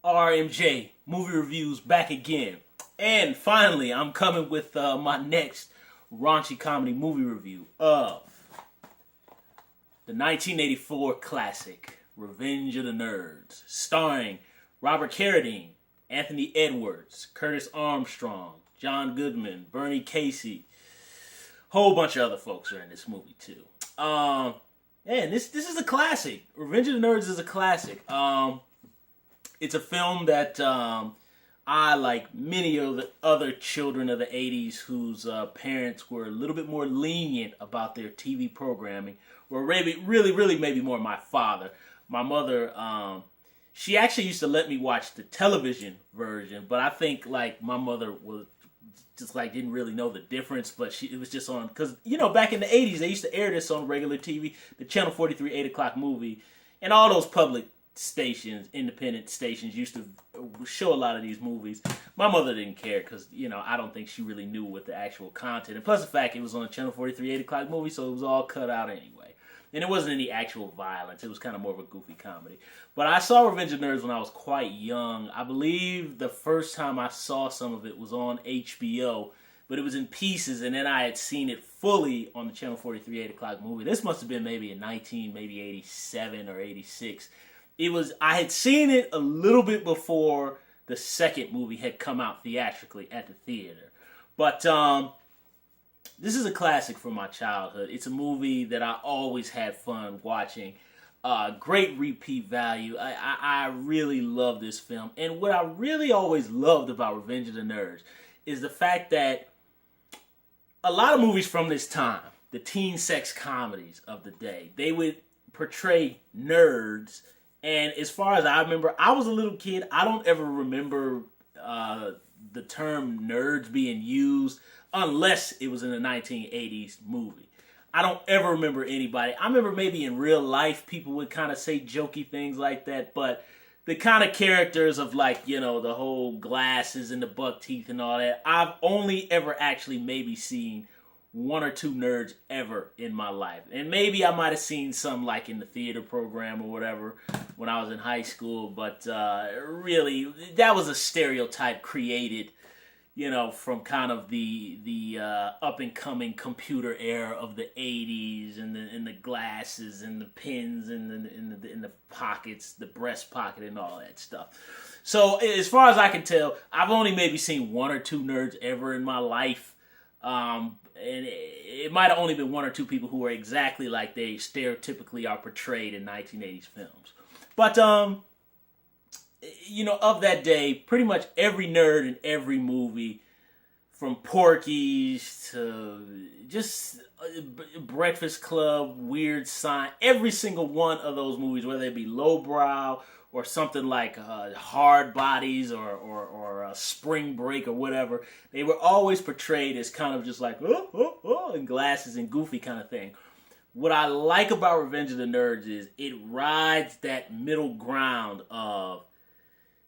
RMJ Movie Reviews back again. And finally, I'm coming with my next raunchy comedy movie review of the 1984 classic, Revenge of the Nerds, starring Robert Carradine, Anthony Edwards, Curtis Armstrong, John Goodman, Bernie Casey. Whole bunch of other folks are in this movie too. And this is a classic. Revenge of the Nerds is a classic. It's a film that I, like many of the other children of the 80s whose parents were a little bit more lenient about their TV programming, or really maybe more my father. My mother, she actually used to let me watch the television version, but I think like my mother was just like didn't really know the difference, but it was just on, because back in the 80s they used to air this on regular TV, the Channel 43 8 o'clock movie, and all those public stations, independent stations, used to show a lot of these movies. My mother didn't care because I don't think she really knew what the actual content, and plus the fact it was on Channel 43 8 o'clock movie, so it was all cut out anyway, and it wasn't any actual violence. It was kind of more of a goofy comedy. But I saw Revenge of the Nerds when I was quite young. I believe the first time I saw some of it was on HBO, but it was in pieces, and then I had seen it fully on the Channel 43 8 o'clock movie. This must have been maybe in 87 or 86. I had seen it a little bit before the second movie had come out theatrically at the theater. But this is a classic from my childhood. It's a movie that I always had fun watching. Great repeat value. I really love this film. And what I really always loved about Revenge of the Nerds is the fact that a lot of movies from this time, the teen sex comedies of the day, they would portray nerds. And as far as I remember, I was a little kid. I don't ever remember the term nerds being used unless it was in a 1980s movie. I don't ever remember anybody. I remember maybe in real life people would kind of say jokey things like that, but the kind of characters of like, the whole glasses and the buck teeth and all that, I've only ever actually maybe seen one or two nerds ever in my life. And maybe I might have seen some like in the theater program or whatever when I was in high school, but really that was a stereotype created from kind of the up and coming computer era of the 80s, and the glasses and the pins and in the pockets, the breast pocket and all that stuff. So as far as I can tell, I've only maybe seen one or two nerds ever in my life. And it might have only been one or two people who were exactly like they stereotypically are portrayed in 1980s films. But, of that day, pretty much every nerd in every movie, from Porky's to just Breakfast Club, Weird Science, every single one of those movies, whether it be Lowbrow or something like Hard Bodies or Spring Break or whatever, they were always portrayed as kind of just like, and glasses and goofy kind of thing. What I like about Revenge of the Nerds is it rides that middle ground of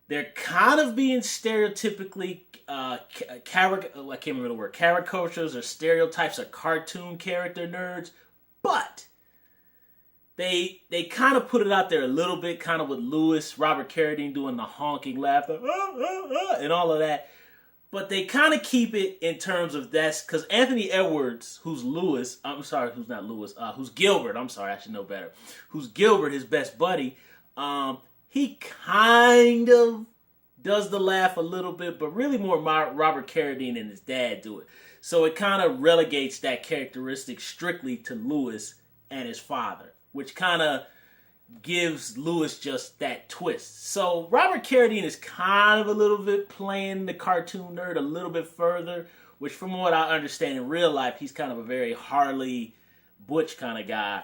they're kind of being stereotypically I can't remember the word, caricatures or stereotypes of cartoon character nerds, but they kind of put it out there a little bit, kind of with Robert Carradine doing the honking laugh, and all of that. But they kind of keep it in terms of that's because Anthony Edwards, who's Gilbert, I should know better, who's Gilbert, his best buddy, he kind of does the laugh a little bit, but really more Robert Carradine and his dad do it. So it kind of relegates that characteristic strictly to Lewis and his father, which kind of gives Lewis just that twist. So Robert Carradine is kind of a little bit playing the cartoon nerd a little bit further, which from what I understand in real life, he's kind of a very Harley Butch kind of guy.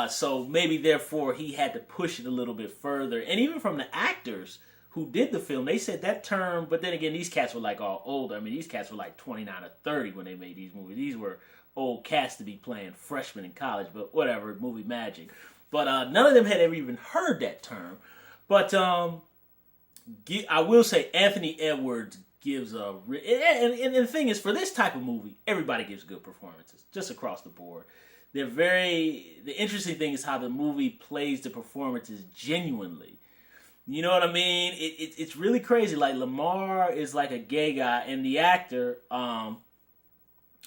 So maybe therefore he had to push it a little bit further. And even from the actors who did the film, they said that term, but then again, these cats were like all older. I mean, these cats were like 29 or 30 when they made these movies. These were old cats to be playing freshmen in college, but whatever, movie magic. But none of them had ever even heard that term. But I will say Anthony Edwards gives a... And the thing is, for this type of movie, everybody gives good performances, just across the board. The interesting thing is how the movie plays the performances genuinely. You know what I mean? It's really crazy. Like Lamar is like a gay guy, and the actor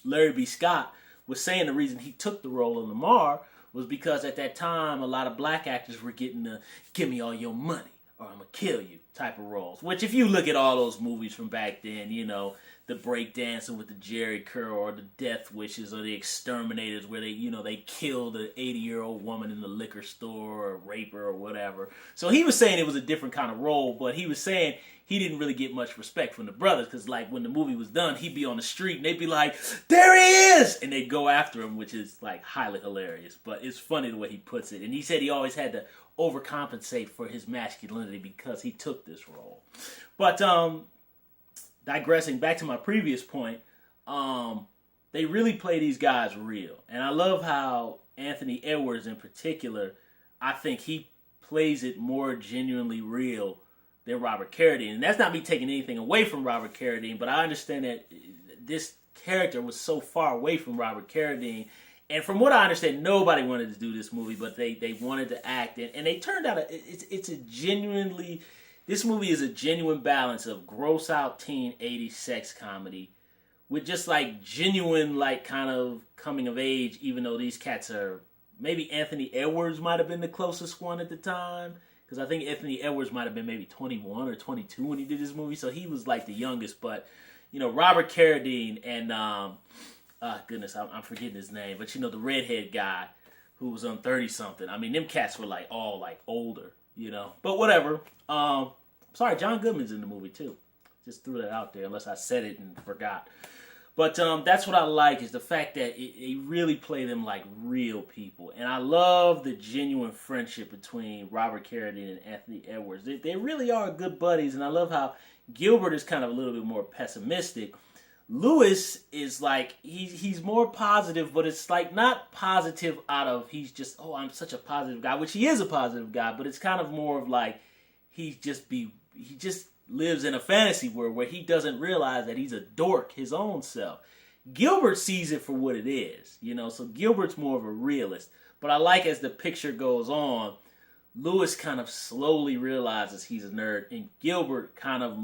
Larry B. Scott was saying the reason he took the role of Lamar was because at that time a lot of black actors were getting the "give me all your money or I'm gonna kill you" type of roles. Which, if you look at all those movies from back then, you know, the breakdancing with the Jerry Curl or the Death Wishes or the Exterminators, where they kill the 80-year-old woman in the liquor store or rape her or whatever. So he was saying it was a different kind of role, but he was saying he didn't really get much respect from the brothers because, like, when the movie was done, he'd be on the street and they'd be like, "There he is!" And they'd go after him, which is, like, highly hilarious. But it's funny the way he puts it. And he said he always had to overcompensate for his masculinity because he took this role. But, digressing back to my previous point, they really play these guys real. And I love how Anthony Edwards in particular, I think he plays it more genuinely real than Robert Carradine. And that's not me taking anything away from Robert Carradine, but I understand that this character was so far away from Robert Carradine. And from what I understand, nobody wanted to do this movie, but they wanted to act. And they turned out, it's a genuinely, this movie is a genuine balance of gross out teen 80s sex comedy with just like genuine, like, kind of coming of age, even though these cats are, maybe Anthony Edwards might have been the closest one at the time. Because I think Anthony Edwards might have been maybe 21 or 22 when he did this movie. So he was like the youngest. But, you know, Robert Carradine and, goodness, I'm forgetting his name. But, you know, the redhead guy who was on 30-something. I mean, them cats were like all like older, you know. But whatever. Sorry, John Goodman's in the movie too. Just threw that out there unless I said it and forgot. But that's what I like, is the fact that they really play them like real people. And I love the genuine friendship between Robert Carradine and Anthony Edwards. They really are good buddies, and I love how Gilbert is kind of a little bit more pessimistic. Lewis is like, he's more positive, but it's like not positive out of he's just, oh, I'm such a positive guy, which he is a positive guy, but it's kind of more of like he just lives in a fantasy world where he doesn't realize that he's a dork his own self. Gilbert sees it for what it is, you know, so Gilbert's more of a realist. But I like, as the picture goes on, Lewis kind of slowly realizes he's a nerd, and Gilbert kind of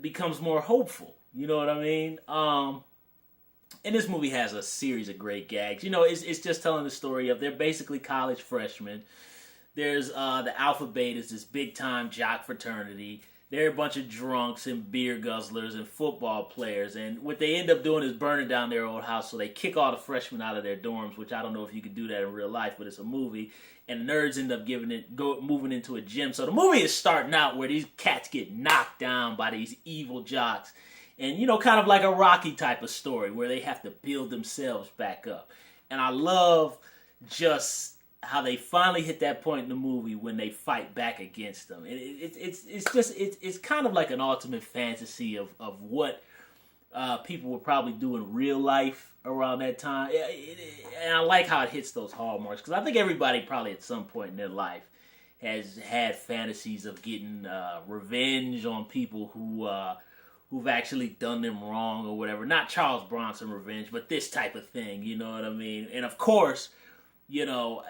becomes more hopeful. You know what I mean? And this movie has a series of great gags. You know, it's just telling the story of, they're basically college freshmen. There's the Alpha Betas, this big-time jock fraternity. They're a bunch of drunks and beer guzzlers and football players. And what they end up doing is burning down their old house. So they kick all the freshmen out of their dorms, which I don't know if you could do that in real life, but it's a movie. And nerds end up moving into a gym. So the movie is starting out where these cats get knocked down by these evil jocks. And, you know, kind of like a Rocky type of story where they have to build themselves back up. And I love just how they finally hit that point in the movie when they fight back against them. It's kind of like an ultimate fantasy of what people would probably do in real life around that time. And I like how it hits those hallmarks, because I think everybody probably at some point in their life has had fantasies of getting revenge on people who've actually done them wrong or whatever. Not Charles Bronson revenge, but this type of thing, you know what I mean? And of course, you know,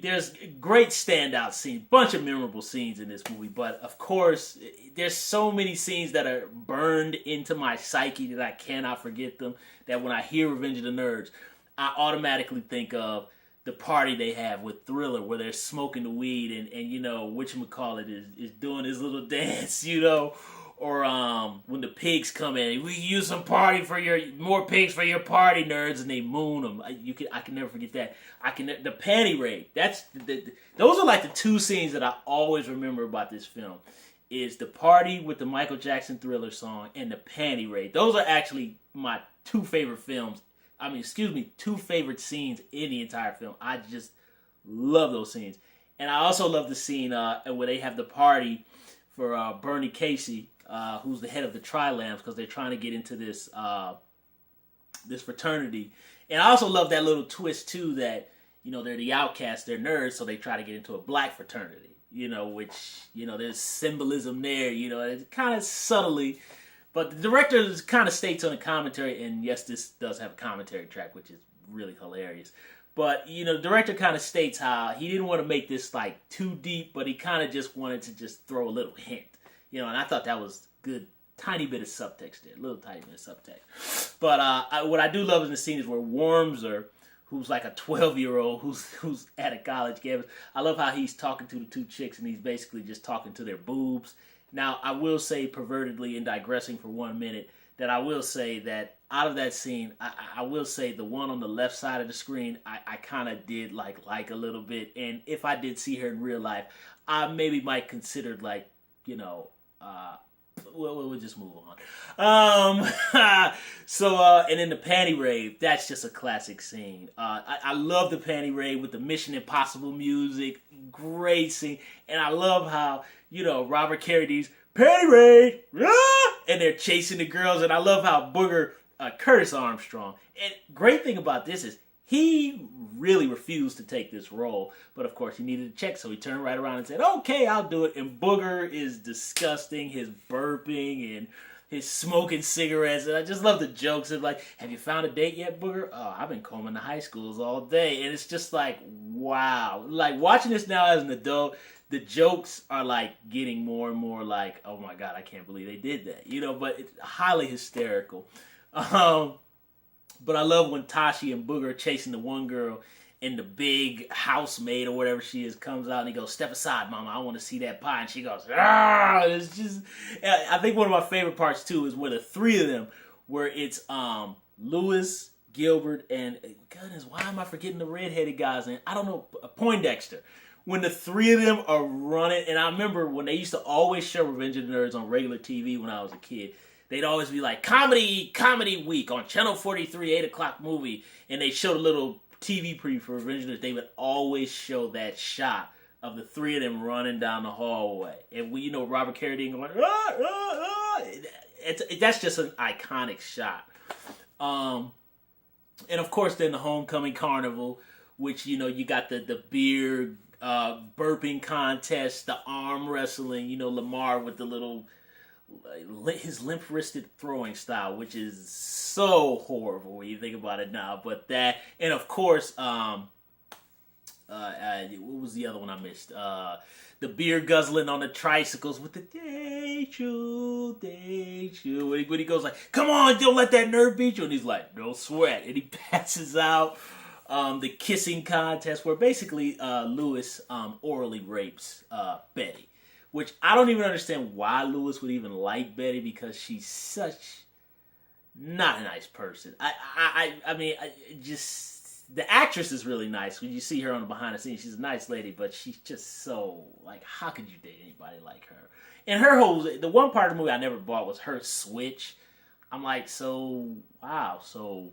there's great standout scenes, bunch of memorable scenes in this movie, but of course, there's so many scenes that are burned into my psyche that I cannot forget them, that when I hear Revenge of the Nerds, I automatically think of the party they have with Thriller, where they're smoking the weed and you know, whatchamacallit is doing his little dance, you know, or when the pigs come in, we use some more pigs for your party, nerds, and they moon them. I can never forget that. The panty raid. Those are like the two scenes that I always remember about this film. Is the party with the Michael Jackson Thriller song and the panty raid. Those are actually my two favorite two favorite scenes in the entire film. I just love those scenes, and I also love the scene where they have the party for Bernie Casey. Who's the head of the Tri-Lambs, because they're trying to get into this fraternity. And I also love that little twist too, that, you know, they're the outcasts, they're nerds, so they try to get into a black fraternity, you know, which, you know, there's symbolism there, you know, it's kind of subtly, but the director kind of states on the commentary, and yes, this does have a commentary track, which is really hilarious, But the director kind of states how he didn't want to make this like too deep, but he kind of just wanted to just throw a little hint. And I thought that was good. Tiny bit of subtext there, little tiny bit of subtext. But what I do love in the scene is where Wormser, who's like a 12-year-old who's at a college campus, I love how he's talking to the two chicks and he's basically just talking to their boobs. Now, I will say pervertedly and digressing for 1 minute that I will say that out of that scene, I will say the one on the left side of the screen, I kind of did like a little bit. And if I did see her in real life, I maybe might consider like, we'll just move on. And then the panty raid, that's just a classic scene. I love the panty raid with the Mission Impossible music. Great scene. And I love how, Robert Carrady's panty raid, and they're chasing the girls. And I love how Booger, Curtis Armstrong. And great thing about this is he really refused to take this role, but of course he needed a check, so he turned right around and said, "Okay, I'll do it." And Booger is disgusting, his burping and his smoking cigarettes, and I just love the jokes of like, "Have you found a date yet, Booger?" "Oh, I've been combing the high schools all day," and it's just like, wow. Like watching this now as an adult, the jokes are like getting more and more like, "Oh my god, I can't believe they did that," But it's highly hysterical. But I love when Tashi and Booger are chasing the one girl and the big housemaid or whatever she is comes out and he goes, "Step aside, mama, I want to see that pie." And she goes, "Ah!" It's just, I think one of my favorite parts too is where the three of them, where it's Lewis, Gilbert, and goodness, why am I forgetting the redheaded guy's name? I don't know, Poindexter. When the three of them are running, and I remember when they used to always show Revenge of the Nerds on regular TV when I was a kid. They'd always be like, comedy week on Channel 43, 8 o'clock movie. And they showed a little TV preview for Revenge of the Nerds. They would always show that shot of the three of them running down the hallway. And Robert Carradine going, "Ah, ah, ah." That's just an iconic shot. And of course then the Homecoming Carnival, which, you got the beer burping contest, the arm wrestling, Lamar with the little... his limp-wristed throwing style, which is so horrible when you think about it now. But that, and of course, what was the other one I missed? The beer guzzling on the tricycles with the "Deju, Deju." When he goes like, "Come on, don't let that nerve beat you," and he's like, "No sweat," and he passes out. The kissing contest where basically Lewis orally rapes Betty. Which I don't even understand why Lewis would even like Betty because she's such not a nice person. I mean, just the actress is really nice. When you see her on the behind the scenes, she's a nice lady, but she's just so like, how could you date anybody like her? And the one part of the movie I never bought was her switch. I'm like, so wow, so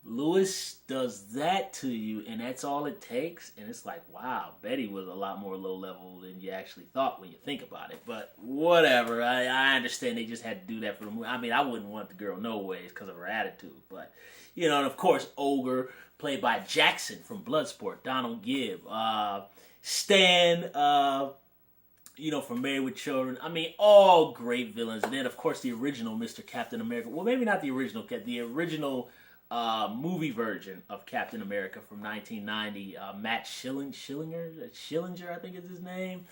Lewis does that to you, and that's all it takes. And it's like, wow, Betty was a lot more low level than you actually thought when you think about it. But whatever, I understand they just had to do that for the movie. I mean, I wouldn't want the girl no ways because of her attitude. But and of course, Ogre, played by Jackson from Bloodsport, Donald Gibb, Stan, from Married with Children. I mean, all great villains. And then of course the original Mr. Captain America. Well, maybe not the original movie version of Captain America from 1990, Matt Schillinger, I think is his name.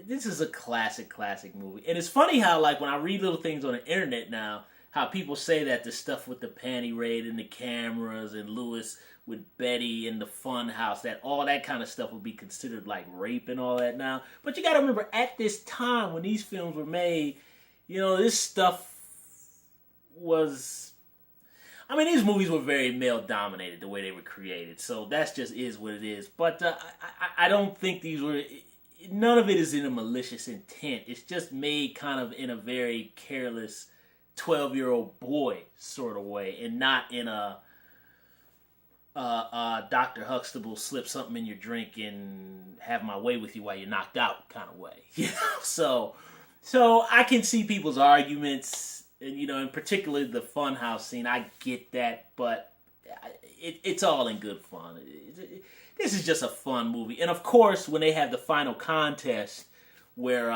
This is a classic movie. And it's funny how, like, when I read little things on the internet now, how people say that the stuff with the panty raid and the cameras and Lewis with Betty and the fun house, that all that kind of stuff would be considered like rape and all that now. But you gotta remember, at this time when these films were made, this stuff was... I mean, these movies were very male-dominated, the way they were created. So that just is what it is. But I don't think these were... None of it is in a malicious intent. It's just made kind of in a very careless 12-year-old boy sort of way. And not in a Dr. Huxtable slip something in your drink and have my way with you while you're knocked out kind of way. So I can see people's arguments... And, in particular the funhouse scene, I get that, but it's all in good fun. This is just a fun movie. And, of course, when they have the final contest where,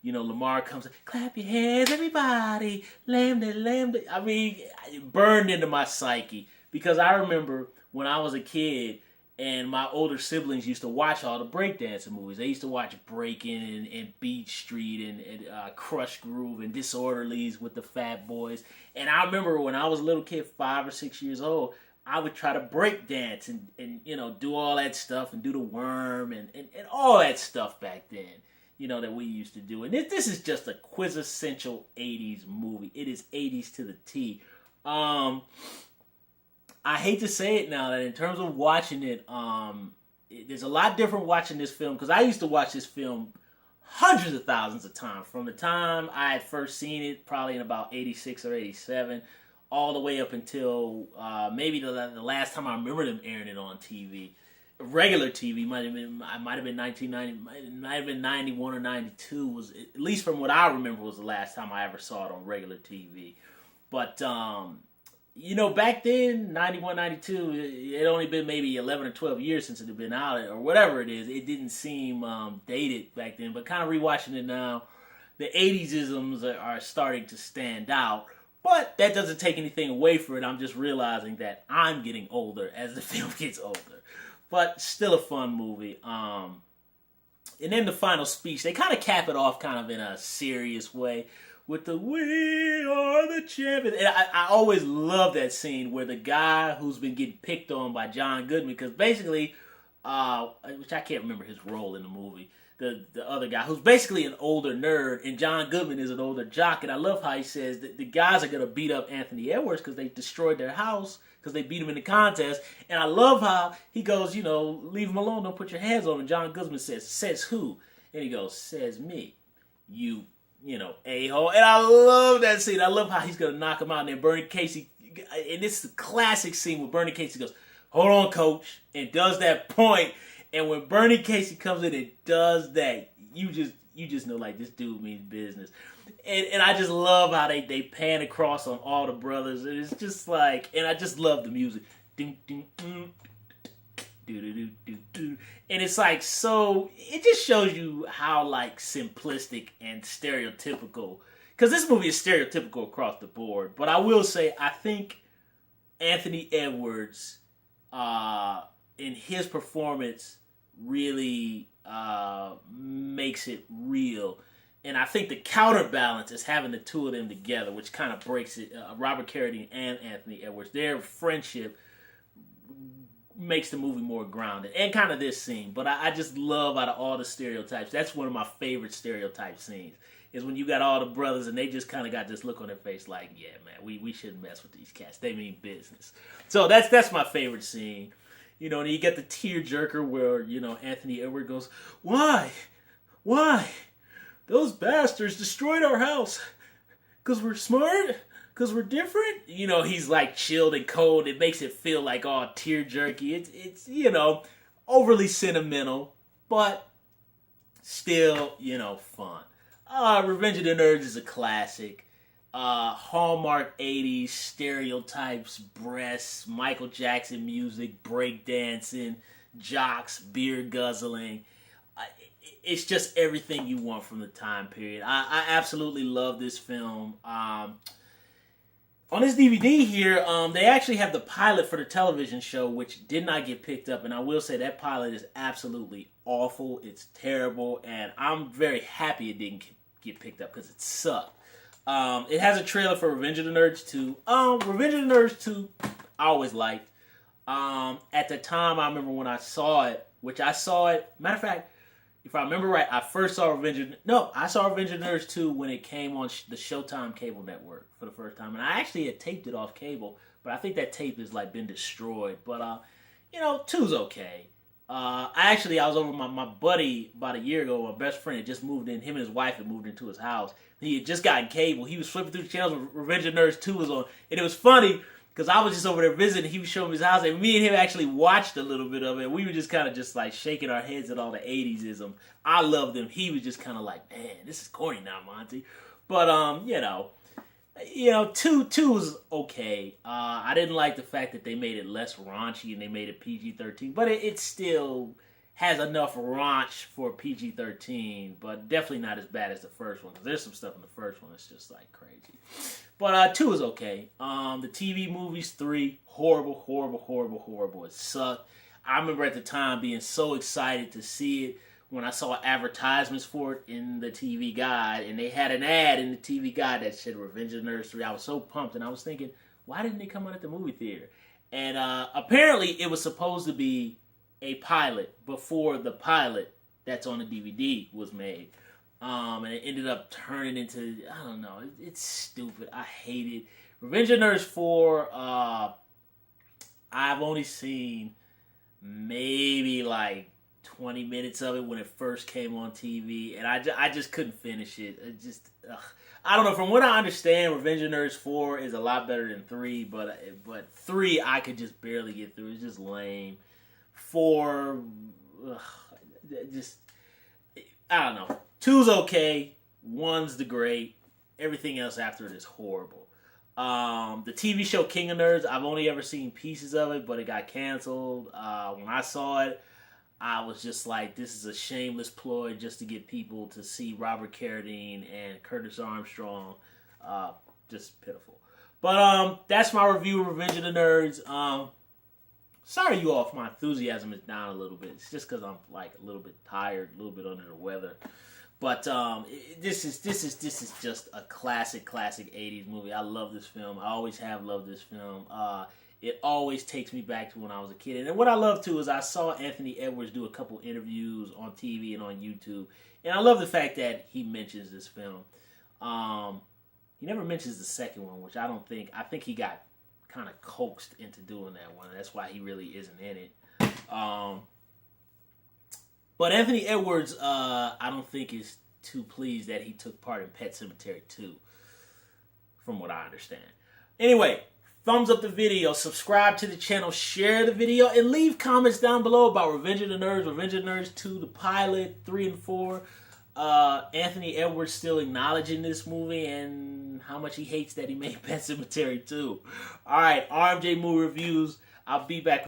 Lamar comes, "Clap your hands, everybody, lambda, lambda." I mean, it burned into my psyche because I remember when I was a kid and my older siblings used to watch all the breakdancing movies. They used to watch Breaking and Beat Street and Crush Groove and Disorderlies with the Fat Boys. And I remember when I was a little kid, 5 or 6 years old, I would try to break dance and do all that stuff and do the worm and all that stuff back then, that we used to do. And this is just a quintessential 80s movie. It is 80s to the T. I hate to say it now that in terms of watching it, there's a lot different watching this film, because I used to watch this film hundreds of thousands of times from the time I had first seen it, probably in about 86 or 87, all the way up until maybe the last time I remember them airing it on TV. Regular TV might have been 1990, might have been 91 or 92, was, at least from what I remember, was the last time I ever saw it on regular TV. But back then, 91, 92, it had only been maybe 11 or 12 years since it had been out, or whatever it is. It didn't seem dated back then, but kind of rewatching it now, the 80s-isms are starting to stand out. But that doesn't take anything away from it. I'm just realizing that I'm getting older as the film gets older. But still a fun movie. And then the final speech, they kind of cap it off kind of in a serious way with the "We are the champions." And I always love that scene where the guy who's been getting picked on by John Goodman, because basically, which I can't remember his role in the movie, the other guy who's basically an older nerd, and John Goodman is an older jock. And I love how he says that the guys are going to beat up Anthony Edwards because they destroyed their house, because they beat him in the contest. And I love how he goes, leave him alone, don't put your hands on him. And John Goodman says who? And he goes, says me. You a-hole. And I love that scene. I love how he's going to knock him out. And then Bernie Casey, and this is the classic scene where Bernie Casey goes, hold on, coach, and does that point. And when Bernie Casey comes in and does that, you just know, like, this dude means business. And I just love how they pan across on all the brothers. And it's just like, and I just love the music. And it's like, so it just shows you how, like, simplistic and stereotypical, because this movie is stereotypical across the board. But I will say, I think Anthony Edwards, in his performance, really makes it real. And I think the counterbalance is having the two of them together, which kind of breaks it. Robert Carradine and Anthony Edwards, their friendship makes the movie more grounded, and kind of this scene. But I just love, out of all the stereotypes, that's one of my favorite stereotype scenes, is when you got all the brothers and they just kind of got this look on their face like, yeah, man, we shouldn't mess with these cats. They mean business. So that's my favorite scene. And you get the tearjerker where, Anthony Edwards goes, Why? Those bastards destroyed our house. Because we're smart? Because we're different? He's like chilled and cold. It makes it feel like all tearjerky. It's overly sentimental, but still, fun. Revenge of the Nerds is a classic. Hallmark 80s stereotypes, breasts, Michael Jackson music, breakdancing, jocks, beer guzzling. It's just everything you want from the time period. I absolutely love this film. On this DVD here, they actually have the pilot for the television show, which did not get picked up. And I will say that pilot is absolutely awful. It's terrible. And I'm very happy it didn't get picked up, because it sucked. It has a trailer for Revenge of the Nerds 2. Revenge of the Nerds 2, I always liked. At the time, I remember when I saw it, matter of fact, if I remember right, I saw Revenge of the Nerds 2 when it came on the Showtime cable network for the first time. And I actually had taped it off cable, but I think that tape has like been destroyed. But, 2's okay. I was over my buddy about a year ago. My best friend had just moved in. Him and his wife had moved into his house. He had just gotten cable. He was flipping through the channels when Revenge of the Nerds 2 was on. And it was funny because I was just over there visiting. He was showing me his house. And me and him actually watched a little bit of it. We were just kind of just like shaking our heads at all the 80s-ism. I loved him. He was just kind of like, man, this is corny now, Monty. But, 2 was okay. I didn't like the fact that they made it less raunchy and they made it PG-13. But it still has enough raunch for PG-13, but definitely not as bad as the first one. Cause there's some stuff in the first one that's just like crazy. But 2 is okay. The TV movies 3, horrible. It sucked. I remember at the time being so excited to see it when I saw advertisements for it in the TV guide, and they had an ad in the TV guide that said Revenge of the Nerds 3. I was so pumped, and I was thinking, why didn't they come out at the movie theater? And apparently it was supposed to be a pilot before the pilot that's on the DVD was made. And it ended up turning into, I don't know, it's stupid. I hate it. Revenge of the Nerds 4, I've only seen maybe like 20 minutes of it when it first came on TV, and I just couldn't finish it. I don't know. From what I understand, Revenge of the Nerds 4 is a lot better than 3, but 3 I could just barely get through. It's just lame. 4, I don't know. 2's okay. 1's the great. Everything else after it is horrible. The TV show King of Nerds, I've only ever seen pieces of it, but it got canceled. When I saw it, I was just like, this is a shameless ploy just to get people to see Robert Carradine and Curtis Armstrong. Just pitiful. But that's my review of Revenge of the Nerds. Sorry you all if my enthusiasm is down a little bit. It's just because I'm like a little bit tired, a little bit under the weather. But this is just a classic 80s movie. I love this film. I always have loved this film. It always takes me back to when I was a kid. And what I love too is I saw Anthony Edwards do a couple interviews on TV and on YouTube, and I love the fact that he mentions this film. He never mentions the second one, which I think he got kind of coaxed into doing that one. That's why he really isn't in it. But Anthony Edwards, I don't think is too pleased that he took part in Pet Sematary 2, from what I understand. Anyway, thumbs up the video, subscribe to the channel, share the video, and leave comments down below about Revenge of the Nerds, Revenge of the Nerds 2, the pilot, 3 and 4. Anthony Edwards still acknowledging this movie and how much he hates that he made Pet Sematary 2. Alright, RMJ Movie Reviews. I'll be back.